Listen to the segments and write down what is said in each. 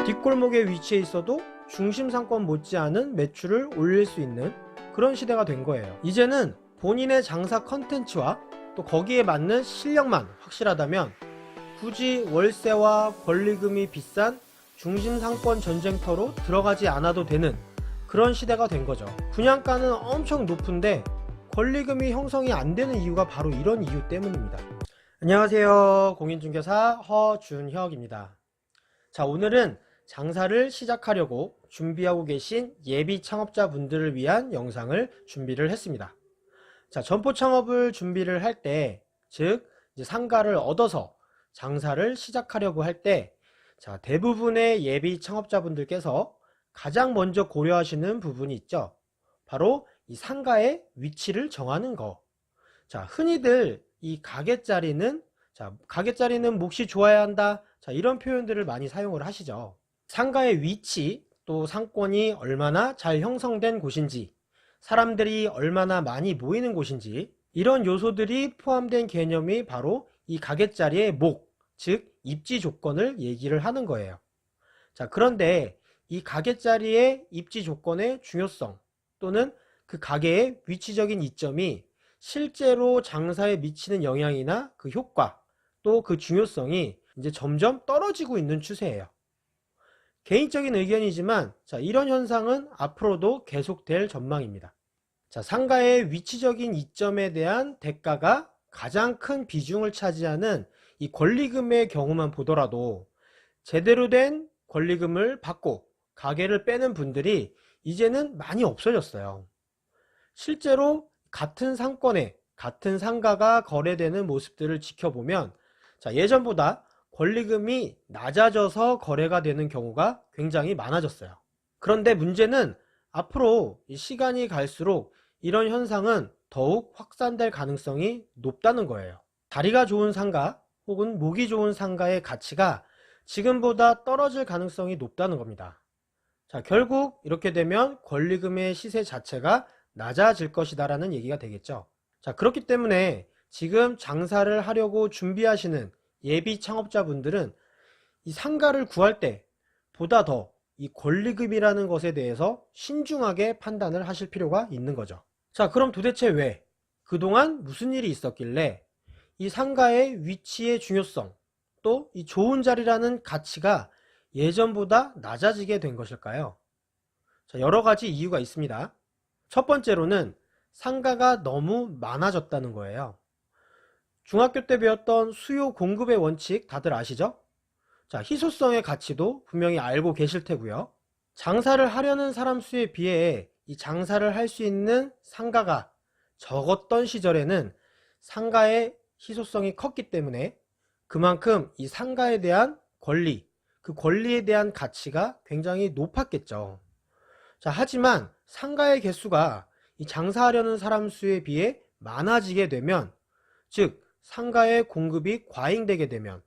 뒷골목에 위치해 있어도 중심 상권 못지않은 매출을 올릴 수 있는 그런 시대가 된 거예요. 이제는 본인의 장사 컨텐츠와 또 거기에 맞는 실력만 확실하다면 굳이 월세와 권리금이 비싼 중심 상권 전쟁터로 들어가지 않아도 되는 그런 시대가 된 거죠. 분양가는 엄청 높은데 권리금이 형성이 안 되는 이유가 바로 이런 이유 때문입니다. 안녕하세요. 공인중개사 허준혁입니다. 자, 오늘은 장사를 시작하려고 준비하고 계신 예비 창업자분들을 위한 영상을 준비를 했습니다. 자, 점포 창업을 준비를 할 때, 즉 이제 상가를 얻어서 장사를 시작하려고 할 때, 자, 대부분의 예비 창업자분들께서 가장 먼저 고려하시는 부분이 있죠. 바로 이 상가의 위치를 정하는 거. 자, 흔히들 이 가게자리는 몫이 좋아야 한다. 자, 이런 표현들을 많이 사용을 하시죠. 상가의 위치, 또 상권이 얼마나 잘 형성된 곳인지, 사람들이 얼마나 많이 모이는 곳인지, 이런 요소들이 포함된 개념이 바로 이 가게자리의 목, 즉 입지 조건을 얘기를 하는 거예요. 자, 그런데 이 가게자리의 입지 조건의 중요성 또는 그 가게의 위치적인 이점이 실제로 장사에 미치는 영향이나 그 효과 또 그 중요성이 이제 점점 떨어지고 있는 추세예요. 개인적인 의견이지만 자, 이런 현상은 앞으로도 계속될 전망입니다. 자, 상가의 위치적인 이점에 대한 대가가 가장 큰 비중을 차지하는 이 권리금의 경우만 보더라도 제대로 된 권리금을 받고 가게를 빼는 분들이 이제는 많이 없어졌어요. 실제로 같은 상권에 같은 상가가 거래되는 모습들을 지켜보면 자, 예전보다 권리금이 낮아져서 거래가 되는 경우가 굉장히 많아졌어요. 그런데 문제는 앞으로 시간이 갈수록 이런 현상은 더욱 확산될 가능성이 높다는 거예요. 자리가 좋은 상가 혹은 목이 좋은 상가의 가치가 지금보다 떨어질 가능성이 높다는 겁니다. 자, 결국 이렇게 되면 권리금의 시세 자체가 낮아질 것이다 라는 얘기가 되겠죠. 자, 그렇기 때문에 지금 장사를 하려고 준비하시는 예비 창업자분들은 이 상가를 구할 때 보다 더 이 권리금이라는 것에 대해서 신중하게 판단을 하실 필요가 있는 거죠. 자, 그럼 도대체 왜 그동안 무슨 일이 있었길래 이 상가의 위치의 중요성 또 이 좋은 자리라는 가치가 예전보다 낮아지게 된 것일까요? 자, 여러 가지 이유가 있습니다. 첫 번째로는 상가가 너무 많아졌다는 거예요. 중학교 때 배웠던 수요 공급의 원칙 다들 아시죠? 자, 희소성의 가치도 분명히 알고 계실 테고요. 장사를 하려는 사람 수에 비해 이 장사를 할 수 있는 상가가 적었던 시절에는 상가의 희소성이 컸기 때문에 그만큼 이 상가에 대한 권리, 그 권리에 대한 가치가 굉장히 높았겠죠. 자, 하지만 상가의 개수가 이 장사하려는 사람 수에 비해 많아지게 되면, 즉 상가의 공급이 과잉되게 되면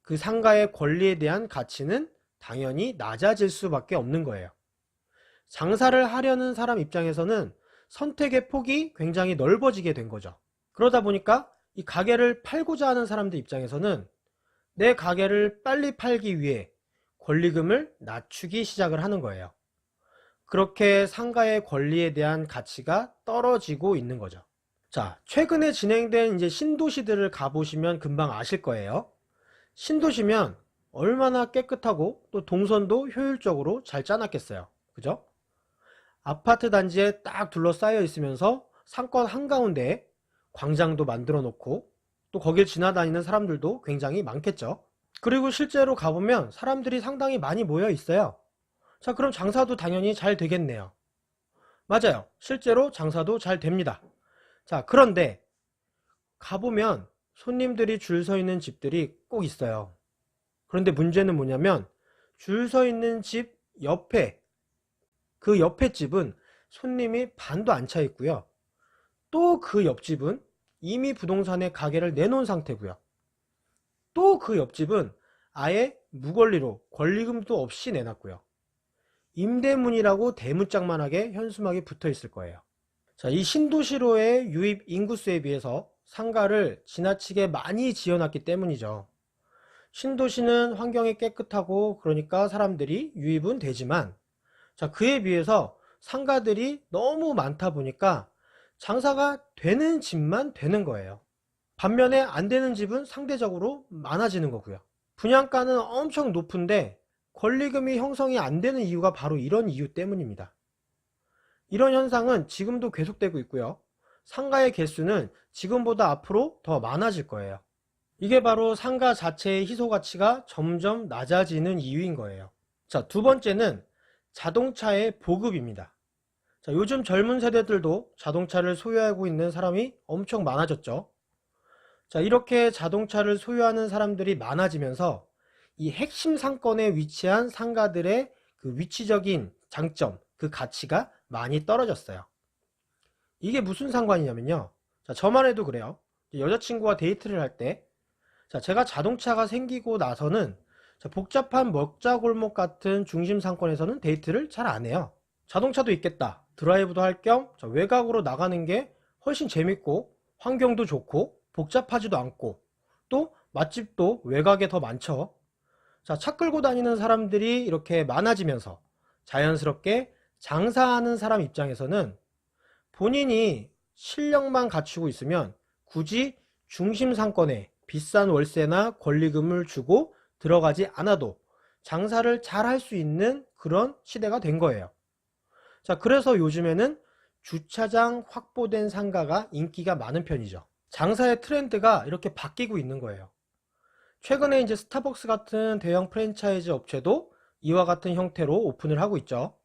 그 상가의 권리에 대한 가치는 당연히 낮아질 수밖에 없는 거예요. 장사를 하려는 사람 입장에서는 선택의 폭이 굉장히 넓어지게 된 거죠. 그러다 보니까 이 가게를 팔고자 하는 사람들 입장에서는 내 가게를 빨리 팔기 위해 권리금을 낮추기 시작을 하는 거예요. 그렇게 상가의 권리에 대한 가치가 떨어지고 있는 거죠. 자, 최근에 진행된 이제 신도시들을 가보시면 금방 아실 거예요. 신도시면 얼마나 깨끗하고 또 동선도 효율적으로 잘 짜놨겠어요. 그죠? 아파트 단지에 딱 둘러싸여 있으면서 상권 한가운데에 광장도 만들어 놓고 또 거길 지나다니는 사람들도 굉장히 많겠죠. 그리고 실제로 가보면 사람들이 상당히 많이 모여 있어요. 자, 그럼 장사도 당연히 잘 되겠네요. 맞아요. 실제로 장사도 잘 됩니다. 자, 그런데 가보면 손님들이 줄 서 있는 집들이 꼭 있어요. 그런데 문제는 뭐냐면 줄 서 있는 집 옆에, 그 옆에 집은 손님이 반도 안 차 있고요. 또 그 옆집은 이미 부동산에 가게를 내놓은 상태고요. 또 그 옆집은 아예 무권리로 권리금도 없이 내놨고요. 임대문이라고 대문짝만하게 현수막이 붙어 있을 거예요. 자, 이 신도시로의 유입 인구수에 비해서 상가를 지나치게 많이 지어놨기 때문이죠. 신도시는 환경이 깨끗하고 그러니까 사람들이 유입은 되지만, 자, 그에 비해서 상가들이 너무 많다 보니까 장사가 되는 집만 되는 거예요. 반면에 안 되는 집은 상대적으로 많아지는 거고요. 분양가는 엄청 높은데 권리금이 형성이 안 되는 이유가 바로 이런 이유 때문입니다. 이런 현상은 지금도 계속되고 있고요. 상가의 개수는 지금보다 앞으로 더 많아질 거예요. 이게 바로 상가 자체의 희소 가치가 점점 낮아지는 이유인 거예요. 자, 두 번째는 자동차의 보급입니다. 자, 요즘 젊은 세대들도 자동차를 소유하고 있는 사람이 엄청 많아졌죠. 자, 이렇게 자동차를 소유하는 사람들이 많아지면서 이 핵심 상권에 위치한 상가들의 그 위치적인 장점, 그 가치가 많이 떨어졌어요. 이게 무슨 상관이냐면요. 자, 저만 해도 그래요. 여자친구와 데이트를 할 때, 자, 제가 자동차가 생기고 나서는 복잡한 먹자골목 같은 중심 상권에서는 데이트를 잘 안 해요. 자동차도 있겠다. 드라이브도 할 겸 외곽으로 나가는 게 훨씬 재밌고 환경도 좋고 복잡하지도 않고 또 맛집도 외곽에 더 많죠. 자, 차 끌고 다니는 사람들이 이렇게 많아지면서 자연스럽게 장사하는 사람 입장에서는 본인이 실력만 갖추고 있으면 굳이 중심 상권에 비싼 월세나 권리금을 주고 들어가지 않아도 장사를 잘 할 수 있는 그런 시대가 된 거예요. 자, 그래서 요즘에는 주차장 확보된 상가가 인기가 많은 편이죠. 장사의 트렌드가 이렇게 바뀌고 있는 거예요. 최근에 이제 스타벅스 같은 대형 프랜차이즈 업체도 이와 같은 형태로 오픈을 하고 있죠.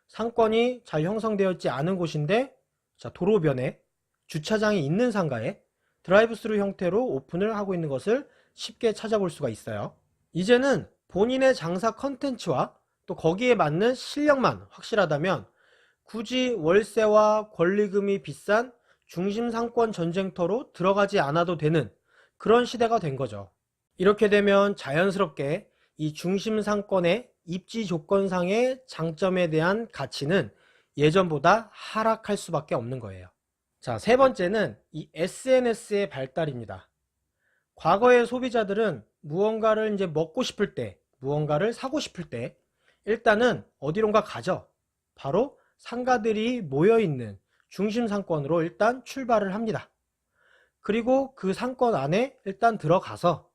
상권이 잘 형성되어 있지 않은 곳인데, 자, 도로변에 주차장이 있는 상가에 드라이브스루 형태로 오픈을 하고 있는 것을 쉽게 찾아볼 수가 있어요. 이제는 본인의 장사 컨텐츠와 또 거기에 맞는 실력만 확실하다면 굳이 월세와 권리금이 비싼 중심 상권 전쟁터로 들어가지 않아도 되는 그런 시대가 된 거죠. 이렇게 되면 자연스럽게 이 중심 상권의 입지 조건상의 장점에 대한 가치는 예전보다 하락할 수밖에 없는 거예요. 자, 세 번째는 이 SNS의 발달입니다. 과거의 소비자들은 무언가를 이제 먹고 싶을 때, 무언가를 사고 싶을 때 일단은 어디론가 가죠. 바로 상가들이 모여있는 중심 상권으로 일단 출발을 합니다. 그리고 그 상권 안에 일단 들어가서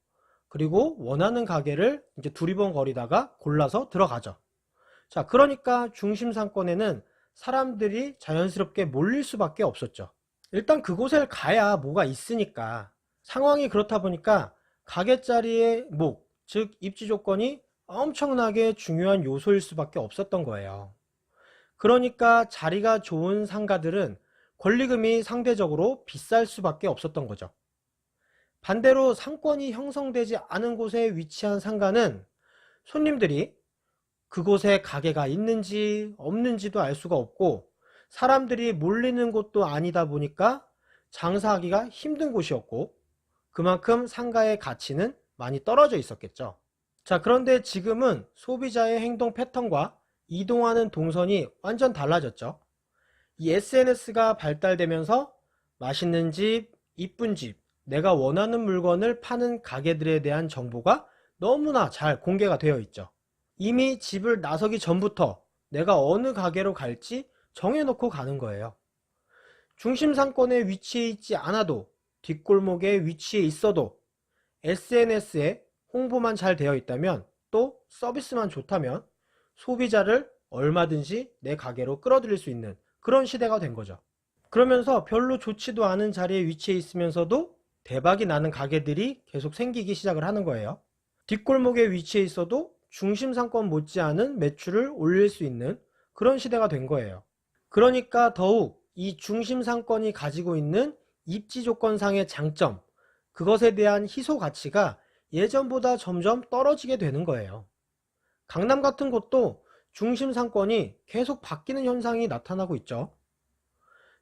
그리고 원하는 가게를 이제 두리번거리다가 골라서 들어가죠. 자, 그러니까 중심 상권에는 사람들이 자연스럽게 몰릴 수밖에 없었죠. 일단 그곳에 가야 뭐가 있으니까. 상황이 그렇다 보니까 가게 자리의 목, 즉 입지 조건이 엄청나게 중요한 요소일 수밖에 없었던 거예요. 그러니까 자리가 좋은 상가들은 권리금이 상대적으로 비쌀 수밖에 없었던 거죠. 반대로 상권이 형성되지 않은 곳에 위치한 상가는 손님들이 그곳에 가게가 있는지 없는지도 알 수가 없고 사람들이 몰리는 곳도 아니다 보니까 장사하기가 힘든 곳이었고 그만큼 상가의 가치는 많이 떨어져 있었겠죠. 자, 그런데 지금은 소비자의 행동 패턴과 이동하는 동선이 완전 달라졌죠. 이 SNS가 발달되면서 맛있는 집, 이쁜 집, 내가 원하는 물건을 파는 가게들에 대한 정보가 너무나 잘 공개가 되어 있죠. 이미 집을 나서기 전부터 내가 어느 가게로 갈지 정해놓고 가는 거예요. 중심 상권에 위치해 있지 않아도 뒷골목에 위치해 있어도 SNS에 홍보만 잘 되어 있다면 또 서비스만 좋다면 소비자를 얼마든지 내 가게로 끌어들일 수 있는 그런 시대가 된 거죠. 그러면서 별로 좋지도 않은 자리에 위치해 있으면서도 대박이 나는 가게들이 계속 생기기 시작을 하는 거예요. 뒷골목에 위치해 있어도 중심 상권 못지않은 매출을 올릴 수 있는 그런 시대가 된 거예요. 그러니까 더욱 이 중심 상권이 가지고 있는 입지 조건상의 장점, 그것에 대한 희소 가치가 예전보다 점점 떨어지게 되는 거예요. 강남 같은 곳도 중심 상권이 계속 바뀌는 현상이 나타나고 있죠.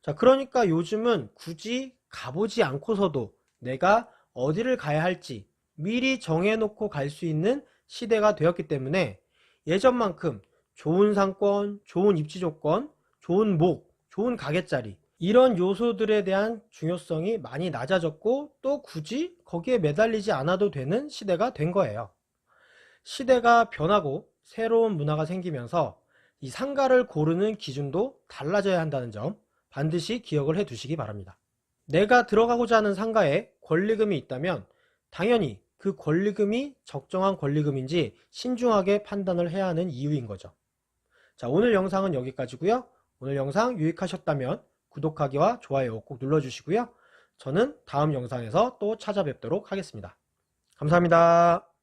자, 그러니까 요즘은 굳이 가보지 않고서도 내가 어디를 가야 할지 미리 정해놓고 갈 수 있는 시대가 되었기 때문에 예전만큼 좋은 상권, 좋은 입지 조건, 좋은 목, 좋은 가게자리 이런 요소들에 대한 중요성이 많이 낮아졌고 또 굳이 거기에 매달리지 않아도 되는 시대가 된 거예요. 시대가 변하고 새로운 문화가 생기면서 이 상가를 고르는 기준도 달라져야 한다는 점 반드시 기억을 해 두시기 바랍니다. 내가 들어가고자 하는 상가에 권리금이 있다면 당연히 그 권리금이 적정한 권리금인지 신중하게 판단을 해야 하는 이유인 거죠. 자, 오늘 영상은 여기까지고요. 오늘 영상 유익하셨다면 구독하기와 좋아요 꼭 눌러주시고요. 저는 다음 영상에서 또 찾아뵙도록 하겠습니다. 감사합니다.